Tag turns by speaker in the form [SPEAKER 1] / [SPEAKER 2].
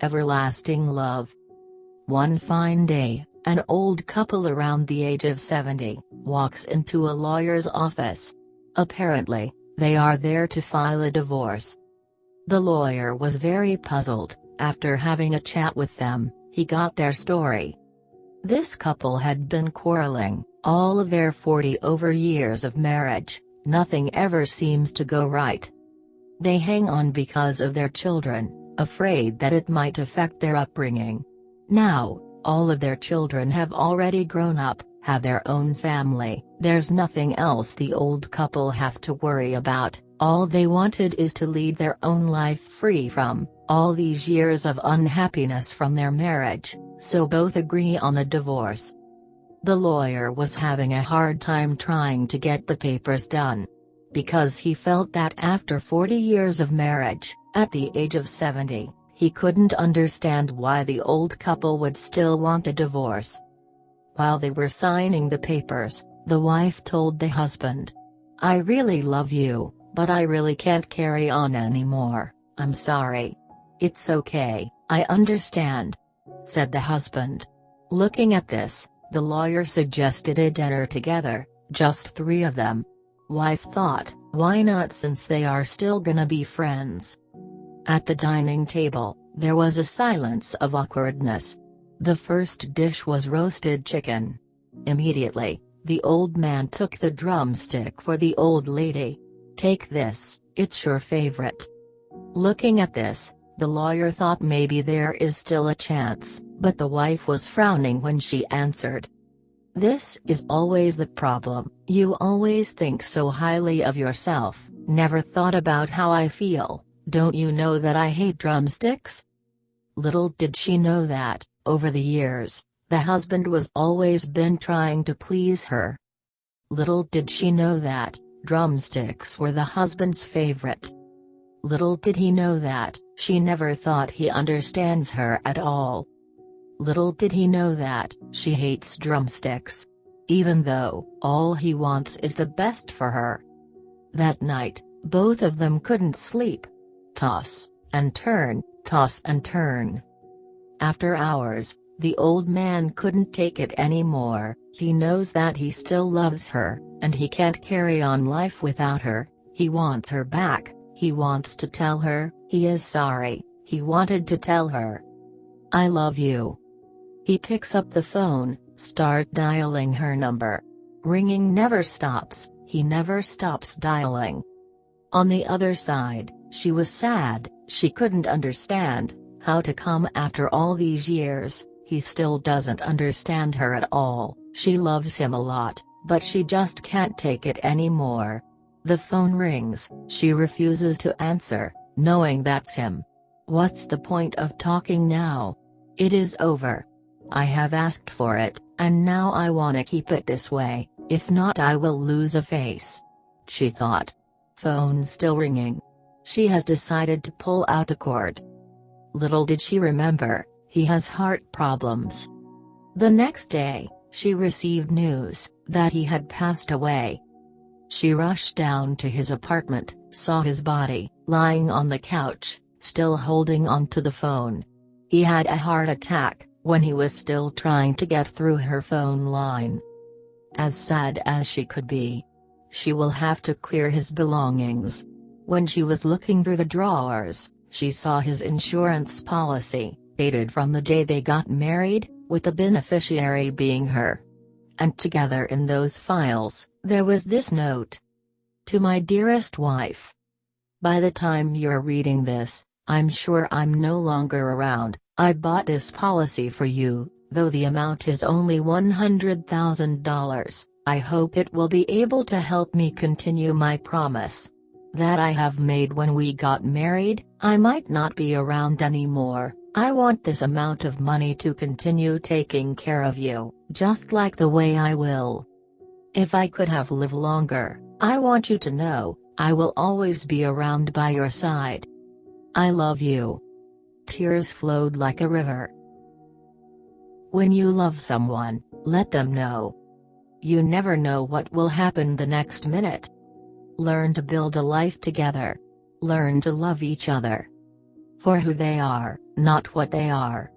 [SPEAKER 1] Everlasting love. One fine day, an old couple around the age of 70 walks into a lawyer's office. Apparently, they are there to file a divorce. The lawyer was very puzzled. After having a chat with them, he got their story. This couple had been quarreling all of their 40-over years of marriage. Nothing ever seems to go right. They hang on because of their children, afraid that it might affect their upbringing. Now, all of their children have already grown up, have their own family. There's nothing else the old couple have to worry about. All they wanted is to lead their own life free from all these years of unhappiness from their marriage, so both agree on a divorce. The lawyer was having a hard time trying to get the papers done. Because he felt that after 40 years of marriage, at the age of 70, he couldn't understand why the old couple would still want a divorce. While they were signing the papers, the wife told the husband, "I really love you, but I really can't carry on anymore. I'm sorry." "It's okay, I understand," said the husband. Looking at this, the lawyer suggested a dinner together, just 3 of them. Wife thought, why not, since they are still gonna be friends. At the dining table, there was a silence of awkwardness. The first dish was roasted chicken. Immediately, the old man took the drumstick for the old lady. "Take this, it's your favorite." Looking at this, the lawyer thought maybe there is still a chance, but the wife was frowning when she answered. "This is always the problem, you always think so highly of yourself, never thought about how I feel. Don't you know that I hate drumsticks?" Little did she know that, over the years, the husband was always been trying to please her. Little did she know that, drumsticks were the husband's favorite. Little did he know that, she never thought he understands her at all. Little did he know that, she hates drumsticks. Even though, all he wants is the best for her. That night, both of them couldn't sleep. Toss and turn, toss and turn. After hours, the old man couldn't take it anymore. He knows that he still loves her, and he can't carry on life without her. He wants her back. He wants to tell her, he is sorry. He wanted to tell her, "I love you." He picks up the phone, start dialing her number. Ringing never stops, he never stops dialing. On the other side, she was sad. She couldn't understand how to come after all these years. He still doesn't understand her at all. She loves him a lot, but she just can't take it anymore. The phone rings, she refuses to answer, knowing that's him. What's the point of talking now? It is over. I have asked for it, and now I wanna keep it this way, if not I will lose a face. She thought. Phone still ringing. She has decided to pull out the cord. Little did she remember, he has heart problems. The next day, she received news that he had passed away. She rushed down to his apartment, saw his body, lying on the couch, still holding onto the phone. He had a heart attack, when he was still trying to get through her phone line. As sad as she could be. She will have to clear his belongings. When she was looking through the drawers, she saw his insurance policy, dated from the day they got married, with the beneficiary being her. And together in those files, there was this note. To my dearest wife. By the time you're reading this, I'm sure I'm no longer around. I bought this policy for you, though the amount is only $100,000, I hope it will be able to help me continue my promise that I have made when we got married. I might not be around anymore. I want this amount of money to continue taking care of you, just like the way I will. If I could have lived longer, I want you to know, I will always be around by your side. I love you. Tears flowed like a river. When you love someone, let them know. You never know what will happen the next minute. Learn to build a life together. Learn to love each other. for who they are, not what they are.